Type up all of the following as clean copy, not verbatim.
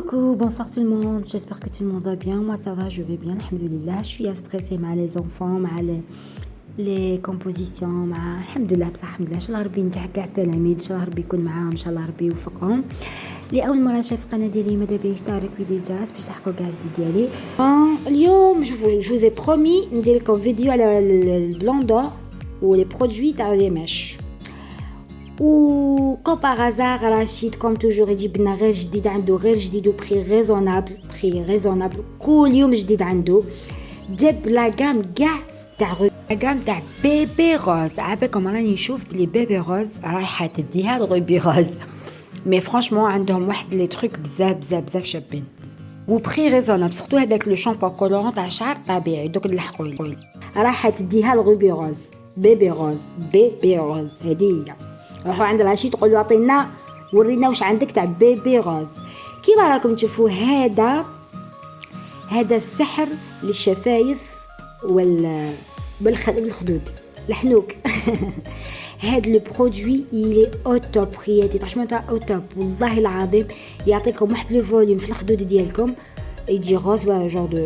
Coucou, bonsoir tout le monde, j'espère que tout le monde va bien, moi ça va, je vais bien, alhamdoulilah, je suis stressée مع les enfants, مع les compositions, مع alhamdoulilah بصح الحمد لله، ان شاء الله ربي ينجح كاع التلاميذ، ان شاء الله ربي يكون معاهم، ان شاء الله ربي يوفقهم. لأول مرة شاف القناة ديالي ماذا بيا يشترك ويدير الجرس باش تلحقوا كاع جديد ديالي. اليوم جو vous ai promis ندير لكم فيديو على البلون دور ولي برودوي تاع لي ميش. و كوم باغازار رشيد كوم توجور يجيب لنا غير جديد، عنده غير جديد وبري ريزونابل كل يوم جديد عنده. جاب لا غام كاع تاع بيبي روز. عافاكم راني نشوف بلي بيبي روز رايحه تديها لغوبي روز، مي فرانشمون عندهم واحد لي تروك بزاف شابين وبري ريزونابل، سورتو هذاك لو شامبو كولورون تاع شعر طبيعي. دوك نلحقوا لي رايحه تديها لغوبي روز، بيبي روز هذه هي. روحوا عند رشيد تقولوا عطينا ورينا واش عندك تاع بيبي روز. كيما راكم تشوفوا هذا السحر للشفايف بالخدود الحنوك. هاد لو برودوي يلي او توب خياتي، فرانشمون تاع او توب والله العظيم. يعطيكم واحد لو فوليوم في الخدود ديالكم، يجي غوز ولا جور دو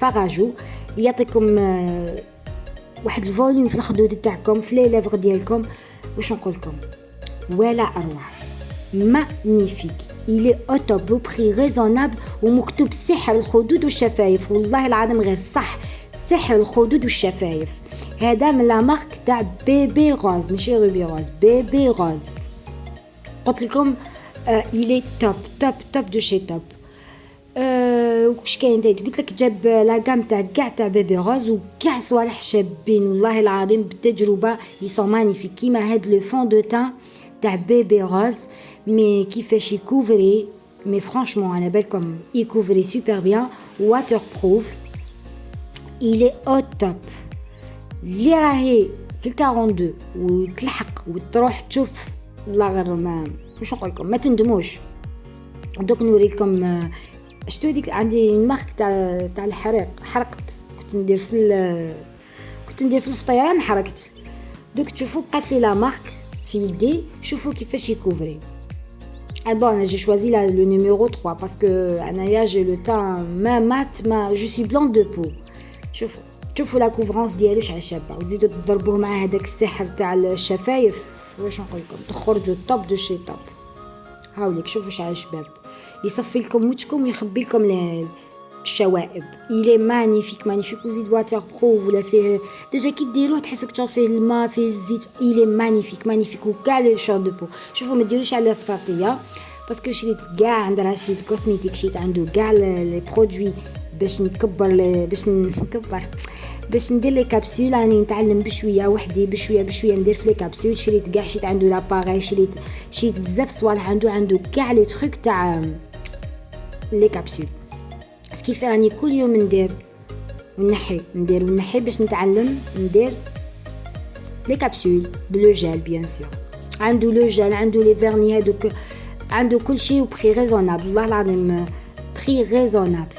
فاراجو، يعطيكم واحد الفوليوم في الخدود تاعكم، في لي ليفغ ديالكم. واش نقول لكم ولا اروع، مانيفيك، يلي او توب بري ريزونابل ومكتوب سحر الخدود والشفايف. والله العظيم غير صح، سحر الخدود والشفايف. هذا من لا مارك تاع بيبي روز، ماشي روبي روز، بيبي روز. قلت لكم يلي توب دو شي توب. واش كاين دايت؟ قلت لك جاب لا غام تاع بيبي روز وكاع صوالح شابين والله العظيم بالتجربه. يسون مانيفيك كيما هاد لو فون دو تان تاع بيبي روز، مي كيفاش يكوفري، مي فرانشمون على بالكم يكوفري سوبر بيان، واتر بروف، إلي او توب. اللي راهي في 42 وتلحق وتروح تشوف لا غير ما واش نقول لكم، ما تندموش. دوك نوريكم شتو هذيك عندي مارك تاع الحريق، حرقت كنت ندير في الفطيران حرقت. دوك تشوفوا بقات لي لا مارك في يدي، شوفوا كيفاش يكوفري. bon انا جي شوازي لو نيميرو 3 باسكو انايا جي لو تان ما جو سوي بلون دو بو. شوفوا لا كوفرانس ديالو شحال شابه، وزيدوا تضربوه مع هذاك السحر تاع الشفايف. واش نقول لكم، تخرجوا توب دو شي توب. هاوليك شوفوا شحال شباب، يصفي لكم وجهكم ويخبي لكم الشوائب. إلي مانيفيك وزيد واتر بروف ولا فيه ديجا كي ديروه تحسوا كتشوف فيه الماء فيه الزيت. إلي مانيفيك وكاع لي شور دو بو. شوفوا ما ديروش على الفطاطيه باسكو شريت كاع عند رشيد كوسميتيك، شريت عنده كاع لي برودوي باش ندير لي كابسول. راني نتعلم بشويه وحدي، بشويه ندير في لي كابسول. شريت عنده لاباري، شريت بزاف صوالح عنده كاع لي تروك تاع لي كابسول. كيف راني كل يوم ندير ونحي باش نتعلم ندير لي كابسول بلو جيل بيان سور. عنده لو جيل، عنده لي فيرني هذوك، عنده كل شيء وبري ريزونابل والله العظيم، بري ريزونابل.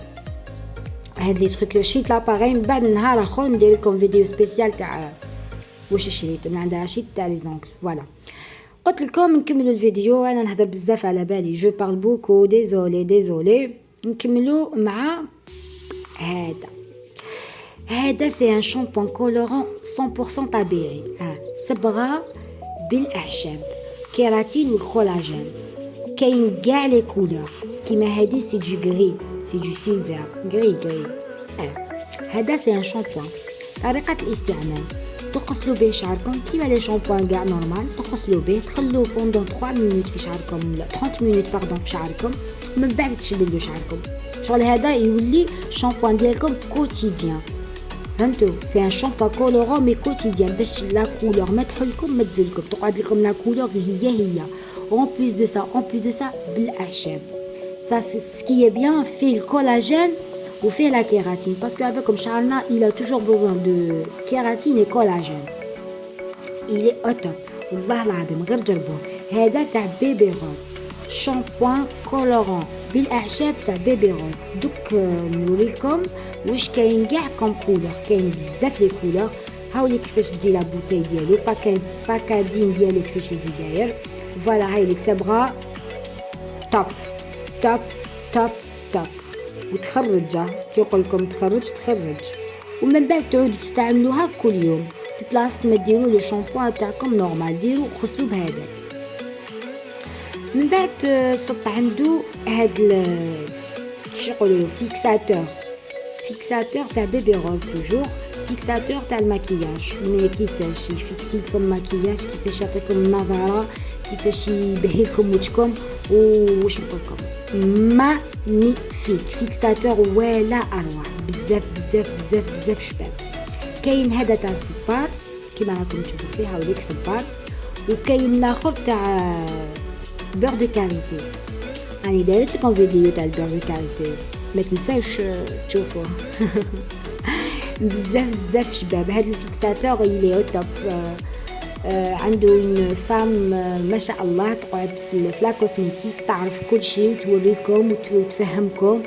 هاد لي تروك شريت لاباري، من بعد نهار اخر ندير لكم فيديو سبيسيال تاع واش شريت من عند رشيد تاع لي زونكل. فوالا قلت لكم نكملوا الفيديو. انا نهضر بزاف على بالي، جو بارل بوكو، ديزولي. نكملوا مع هذا سي ان شامبون كولورون 100% طبيعي، صبغه بالاعشاب، كيراتين والكولاجين. كاين كاع لي كولور كيما هذه سي دو غري، سي دو سيلفر غري. هذا سي ان شامبون. طريقه الاستعمال: تغسلوا به شعركم كيما لي شامبوان كاع نورمال، تغسلوا به تخلوه بوندون 3 مينوت في شعركم ولا 30 مينوت في شعركم، من بعد تشدوا شعركم. شغل هذا يولي شامبوان ديالكم كوتيديان، فهمتوا؟ سي ان شامبو كولورون مي كوتيديان باش لا كولور ما تحلكم ما تزلكم، تقعد لكم لا كولور هي. اون بليس دو سا بالاعشاب. سا سكي بيان فيه الكولاجين وفيه لا كيراتين، باسكو عافاكم شعرنا il a toujours besoin de كيراتين et collagène. il est au top والله العظيم، غير جربوه. هذا تاع بيبي روز، شامبوان كولورون بالاعشاب تاع بيبي روز. دوك نوريكم واش كاين كاع كوم كولور، كاين بزاف لي كولور. هاولي كيفاش تجي لا بوتاي ديالو، باكادين ديالو كيفاش يجي داير. فوالا هاي ليك صبغه توب توب توب، وتخرجها كي نقول لكم تخرج، ومن بعد تعودوا تستعملوها كل يوم في بلاصه ما ديروا لو شامبوان تاعكم نورمال، ديروا غسلوا بهذا. من بعد صط عنده هاد كيش يقولوا فيكساتور تاع بيبي روز، توجور فيكساتور تاع الماكياج، مي كيفاش يفيكسي لكم الماكياج، كيفاش يعطيكم النظره، كيفاش يبهي لكم وجهكم، واش نقول لكم مانيفيك فيكساتور ولا اروع، بزاف شباب. كاين هذا تاع الصبار كيما راكم تشوفوا فيه، هاوليك صبار، وكاين الاخر تاع بور دو كاريتي. راني دايرت لكم فيديو تاع البور دو كاريتي، ما تنساوش تشوفوه. بزاف شباب. هذا الفيكساتور يلي او توب. عنده اون فام ما شاء الله تقعد في لا كوسميتيك، تعرف كل شيء وتوريكم وتفهمكم،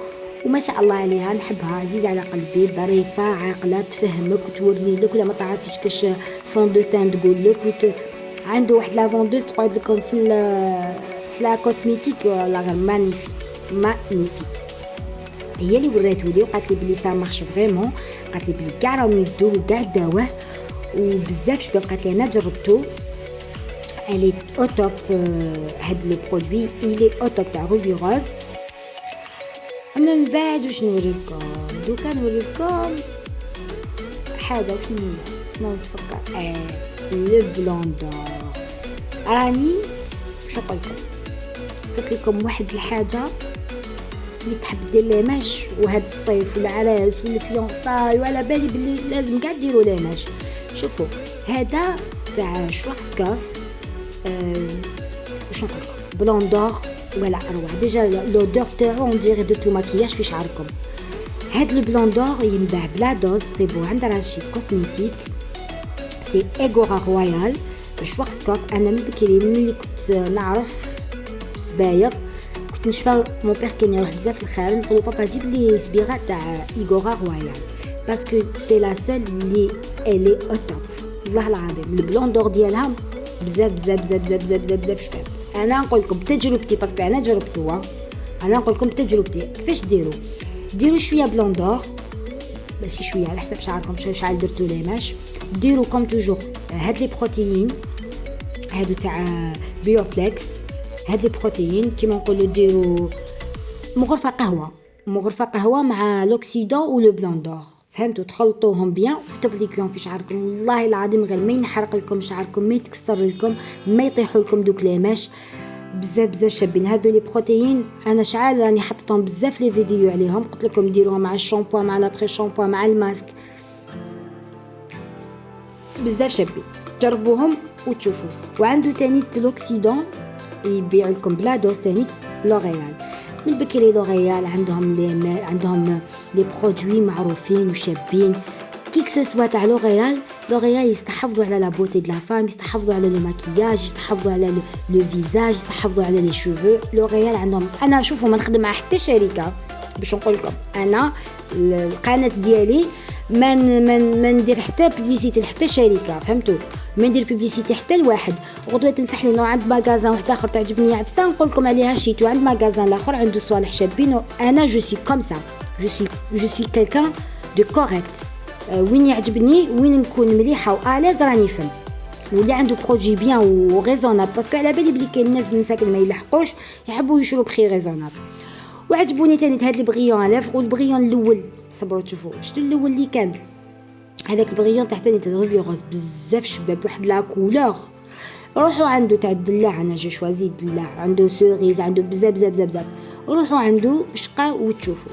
وما شاء الله عليها، نحبها، عزيزه على قلبي، ظريفه عاقله، تفهمك وتوري لك، ولا ما تعرفيش كاش فون دو تان تقول لك. عنده واحد لا فوندوز تقعد لكم في لا كوسميتيك، ولا غير مانيفيك. هي اللي وريته لي وقالت لي بلي سا مارش فريمون، قالت لي بلي كاع راهم يدوه كاع داوه وبزاف شباب. قالت لي انا جربته الي او توب. هاد لو برودوي الي او توب تاع روبي روز. من بعد واش نوريكم دوكا، نوريكم حاجه شنو نتفكر، لو بلوندور. راني شنو نقول لكم، صيفط لكم واحد الحاجه اللي تحب دير ليماج، وهاد الصيف والعراس والفيونساي، وعلى بالي بلي لازم قاع ديروا ليماج. شوفوا هذا تاع شوارزكوف، واش نقول لكم، بلوندور ولا اروع. ديجا لودور تاعو اون ديري دو تو ماكياج في شعركم. هاد لو بلوندور ينباع بلا دوز، سيبو عند رشيد كوسميتيك، سي ايغورا رويال شوارزكوف. انا من بكري ملي كنت نعرف سبايغ كنت نشفى مون بير كان يروح بزاف الخارج، نقولوا بابا جيب لي صبيغه تاع ايغورا رويال باسكو سي لا سول لي الي او توب. والله العظيم البلوندور ديالها بزاف شباب. انا نقول لكم تجربتي باسكو انا جربتوها، انا نقول لكم تجربتي كيفاش ديروا شويه بلوندور، ماشي شويه على حسب شعركم شحال درتو ليماج. ديروا كوم توجور هاد لي بروتيين هادو تاع بيوبلكس، هاد لي بروتيين كيما نقولوا ديروا مغرفه قهوه مع لوكسيدون ولو بلوندور، فهمتوا؟ تخلطوهم بيان وتبليكيهم في شعركم. والله العظيم غير ما ينحرق لكم شعركم، ما يتكسر لكم، ما يطيحوا لكم دوك ليماج. بزاف شابين هادو لي بروتيين. انا شعال راني حطيتهم بزاف لي فيديو عليهم، قلت لكم ديروهم مع الشامبو، مع لابري شامبو، مع الماسك. بزاف شابين، جربوهم وتشوفوا. وعنده تاني لوكسيدون يبيع لكم بلا دوز تاني لوريال. من بكري لوريال عندهم لي برودوي معروفين وشابين. كيك سو سوا تاع لوريال يستحفظوا على لا بوتي دو لا فام، يستحفظوا على لو ماكياج، يستحفظوا على لو فيزاج، يستحفظوا على لي شوفو. لوريال عندهم، انا شوفوا ما نخدم مع حتى شركه باش نقول لكم، انا القناه ديالي ما ندير حتى بوبليسيتي لحتى شركه، فهمتوا؟ ما ندير بوبليسيتي حتى لواحد. غدوه تنفح لي عند ماغازان واحد اخر تعجبني عفسه نقول لكم عليها شيتو، عند ماغازان الاخر عنده صوالح شابين. انا جو سوي كوم سا، جو سوي كيلكان دو كوريكت. وين يعجبني، وين نكون مليحه واليز راني فهم. واللي عنده بروجي بيان وريزونابل، باسكو على بالي بلي كاين الناس مساكن ما يلحقوش يحبوا يشرو بخي ريزونابل. وعجبوني تاني هاد البغيون لافغ، والبغيون الاول صبروا تشوفوا شتو الاول اللي كان هذاك البغيون تاع تاني تاع روبي روز، بزاف شباب واحد لا كولور. روحوا عنده تاع الدلاع، انا جي شوازي الدلاع، عنده سوريز، عنده بزاف. روحوا عنده شقا وتشوفوا.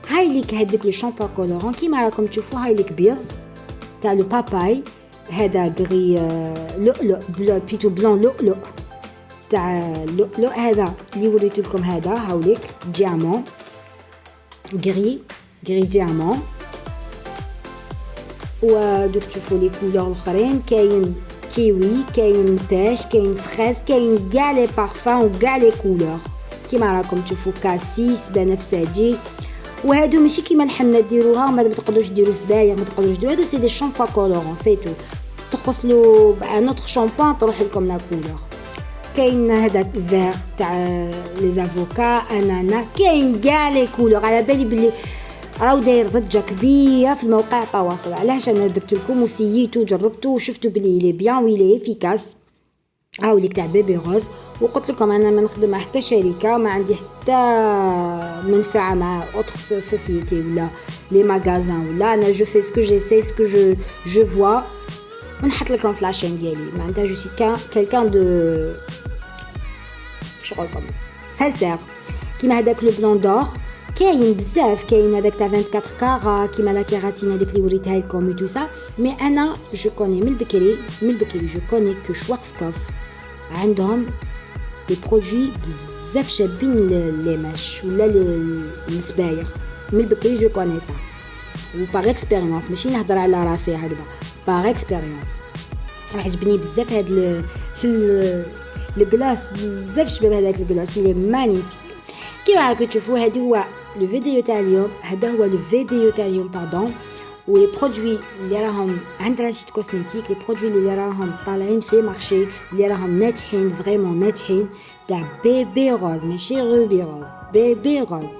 هاي ليك هذيك لو شامبو كولورون كيما راكم تشوفوا، هاي ليك بيض تاع لو باباي، هذا غري لؤلؤ بيتو بلون لؤلؤ تاع لؤلؤ. هذا اللي وريت لكم، هذا هاوليك ديامون غري ديامون. ودوك تشوفوا لي كولور الاخرين، كاين كيوي، كاين باش، كاين فريز، كاين كاع لي بارفان وكاع لي كولور كيما راكم تشوفوا، كاسيس، بنفسجي. وهادو ماشي كيما الحنه ديروها ما تقدروش ديروا سبايغ، ما تقدروش ديروا، هادو سي دي شامبو كولورون سي تو، تغسلوا بان اوتر شامبو تروح لكم لا كولور. كاين هذا فيغ تاع لي زافوكا انانا كاين كاع لي كولور. على بالي بلي راهو داير ضجه كبيره في الموقع التواصل. علاش انا درت لكم وسييتو جربتو وشفتو بلي لي بيان ويلي افيكاس. هاوليك تاع بيبي روز. وقلت لكم انا ما نخدم مع حتى شركه، ما عندي حتى منفعه مع اوتر سوسيتي ولا لي ماغازان ولا انا جو في سكو جي سي سكو جو فوا ونحط لكم في لاشين ديالي. معناتها جو سي كالكان دو شغل لكم سانسير. كيما هذاك لو بلون دور كاين بزاف، كاين هذاك تاع 24 كارا كيما لا كيراتين هذيك اللي وريتها لكم تو سا. مي انا جو كوني من البكري جو كوني كو شوارزكوف عندهم دي برودوي بزاف شابين لي ماش ولا السبايغ. من البكري جو كوني سا و باغ اكسبيريونس، ماشي نهضر على راسي هكذا، باغ اكسبيريونس. عجبني بزاف هاد الكلاص بزاف شباب. هذاك الكلاص اللي مانيفيك كيما راكم تشوفوا. هذا هو لو فيديو تاع اليوم، باردون. ولي برودوي اللي راهم عند رشيد كوسميتيك، لي برودوي اللي راهم طالعين في مارشي اللي راهم ناجحين فريمون ناجحين تاع بيبي روز، ماشي روبي روز، بيبي روز.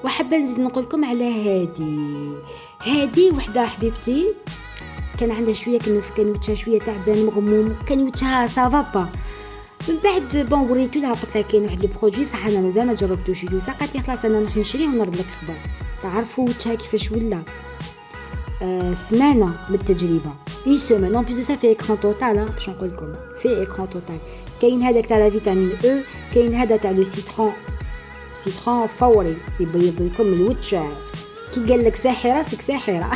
وحابه نزيد نقول لكم على هادي وحده حبيبتي كان عندها شويه كان وجهها شويه تعبان مغموم، كان وجهها سافا با. من بعد بون وريتو لها قلت لها كاين واحد لو برودوي بصح انا مازال ما جربتوش يدو ساقات لي خلاص انا نروح نشريه ونرد لك خبر. تعرفوا وجهها كيفاش ولا سمانه من التجربه اون سيمين اون بليس سا في اكران توتال باش نقول لكم في اكران توتال. كاين هذاك تاع لا فيتامين او، كاين هذا تاع لو سيترون فوري يبيض لكم الوجه. كي قال لك ساحره سك ساحره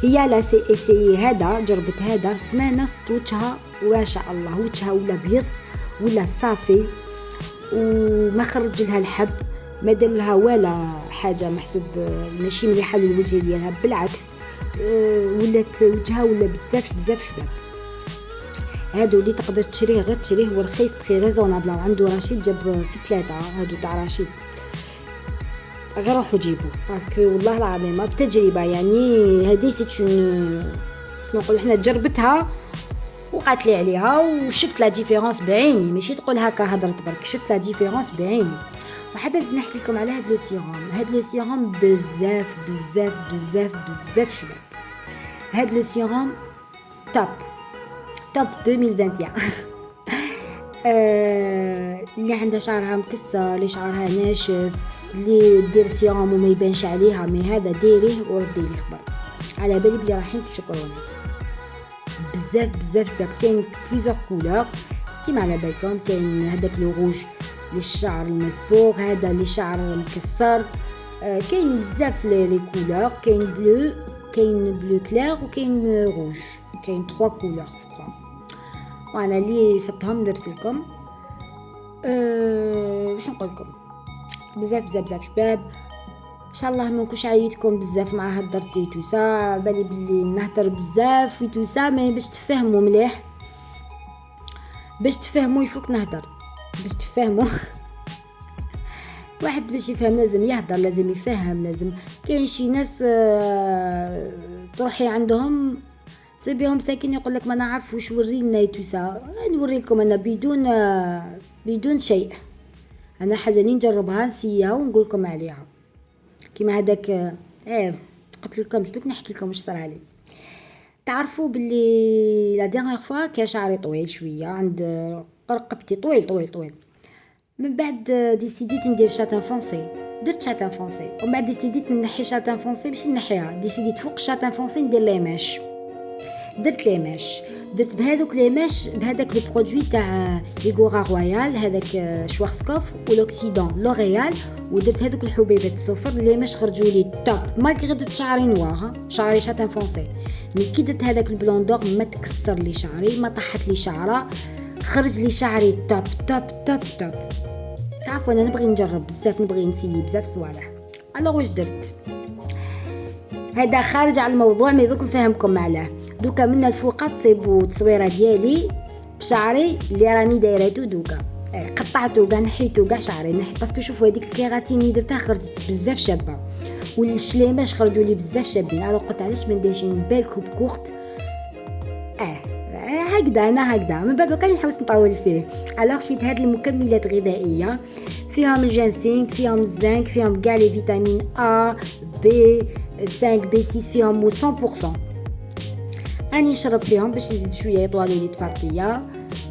هي لا سي اسي هذا جربت هذا سمانه صت وجهها وما شاء الله وجهها ولا بيض ولا صافي وما خرج لها الحب ما دار لها ولا حاجه محسب ماشي مليحه للوجه ديالها بالعكس ولات وجهها ولا بزاف شباب. هادو اللي تقدر تشريه غير تشريه هو رخيص بخي ريزونابل. عنده رشيد جاب في 3 هادو تاع رشيد غير روحوا جيبوا باسكو والله العظيم بتجربه يعني هذه سيتون نقول احنا جربتها وقالت لي عليها وشفت لا ديفيرونس بعيني، ماشي تقول هكا هضرت برك، شفت لا ديفيرونس بعيني. وحابه نحكي لكم على هاد لو سيروم بزاف شباب. هاد لو سيروم توب 2021 اللي عندها شعرها مكسر، اللي شعرها ناشف، اللي دير سيروم وما يبانش عليها، مي هذا ديريه وردي لي خبر. على بالي بلي رايحين تشكروني بزاف شباب. كاين بليزيور كولور كيما على بالكم. كاين هذاك لو روج للشعر المسبوغ، هذا للشعر مكسر. كاين بزاف لي كولور. كاين بلو كلير وكاين روج. كاين 3 كولور جو وانا اللي صبتهم درت لكم. باش نقول لكم بزاف شباب. ان شاء الله ما نكونش عييتكم بزاف مع هضرتي توسا. بالي بلي نهضر بزاف في توسا مي باش تفهموا مليح، باش تفهموا يفوك نهضر باش تفهموا واحد باش يفهم لازم يهضر، لازم يفهم، لازم. كاين شي ناس تروحي عندهم سيبيهم ساكن يقول لك ما نعرفوش ورينا توسا. نوري لكم انا بدون شيء. انا حاجه اللي نجربها نسيها ونقول لكم عليها. كيما هذاك قلت لكم جدوك نحكي لكم واش صرا لي. تعرفوا باللي لا ديرنيير فوا كان شعري طويل شويه عند رقبتي طويل. من بعد ديسيديت ندير شاتان فونسي، درت شاتان فونسي. ومن بعد ديسيديت نحي شاتان فونسي ماشي نحيها، ديسيديت فوق شاتان فونسي ندير ليماش. درت بهذوك ليماش بهذاك لو برودوي تاع ليغورا رويال هذاك شوارزكوف ولوكسيدون لوريال. ودرت هذوك الحبيبات الصفر ليماش خرجوا لي توب. ما درت شعري نوار شعري شاتان فونسي، مي كي درت هذاك البلوندور ما تكسر لي شعري، ما طاحت لي شعره، خرج لي شعري توب. تعرفوا انا نبغي نجرب بزاف، نبغي نسيي بزاف صوالح. الوغ واش درت؟ هذا خارج على الموضوع مي دوك نفهمكم علاه. دوكا من الفوق تصيبوا التصويره ديالي بشعري اللي راني دايرته دوكا. قطعته كاع نحيته كاع شعري باسكو شوفوا هذيك الكيراتين اللي درتها خرجت بزاف شابه والشليماش خرجوا لي بزاف شابين. الوغ قلت علاش ما نديرش بالكوب كورت هكذا انا هكذا من بعد كان نحوس نطول فيه. الوغ شيت هاد المكملات الغذائيه فيهم الجنسينغ، فيهم الزنك، فيهم كاع لي فيتامين A B 5 B6 فيهم 100%. اني نشرب فيهم باش نزيد شويه يطولوا لي تفرقيه،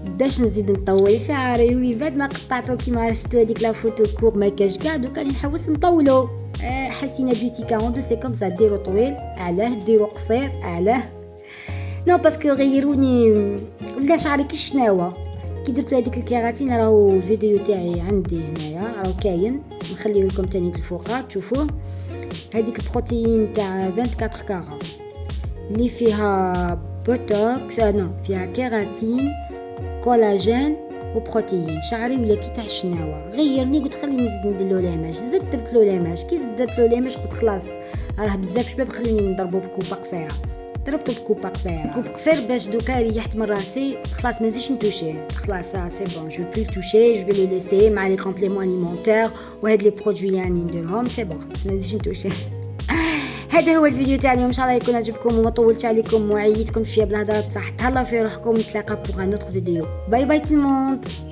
باش نزيد نطول شعري. ومن بعد ما قطعته كيما شفتوا هذيك لا فوتو كور ما كاش كاع، دوكا نحوس نطولو. حسينا بيوتي 42 سي كوم سا، ديرو طويل علاه، ديرو قصير علاه. نو باسكو غيروني ولا شعري كي شناوه. كي درت هذيك الكيراتين راهو الفيديو تاعي عندي هنايا راهو كاين، نخليه لكم تاني الفوقات تشوفوه. هذيك البروتين تاع 24 كارا اللي فيها بوتوكس فيها كيراتين كولاجين وبروتين. شعري ولا كي تاع الشناوه، غيرني قلت خليني نزيد نديرلو لاماج، زدت درت له لاماج. كي زدت له لاماج قلت خلاص راه بزاف شباب، خليني نضربو بكوبا قصيره. ضربته بكوبا قصيره كوب قصير باش دوكا ريحت من راسي، خلاص ما نزيدش نتوشيه، خلاص سي بون جو بلو توشي، جو في لو ليسي مع لي كومبليمون اليمونتير وهاد لي برودوي اللي راني نديرهم سي بون، ما نزيدش نتوشيه. هذا هو الفيديو تاع اليوم، ان شاء الله يكون عجبكم وما طولتش عليكم وعييتكم شويه بالهضره بصح. تهلاو في روحكم، نتلاقى بوغ ان اوتر فيديو. باي باي tout le monde.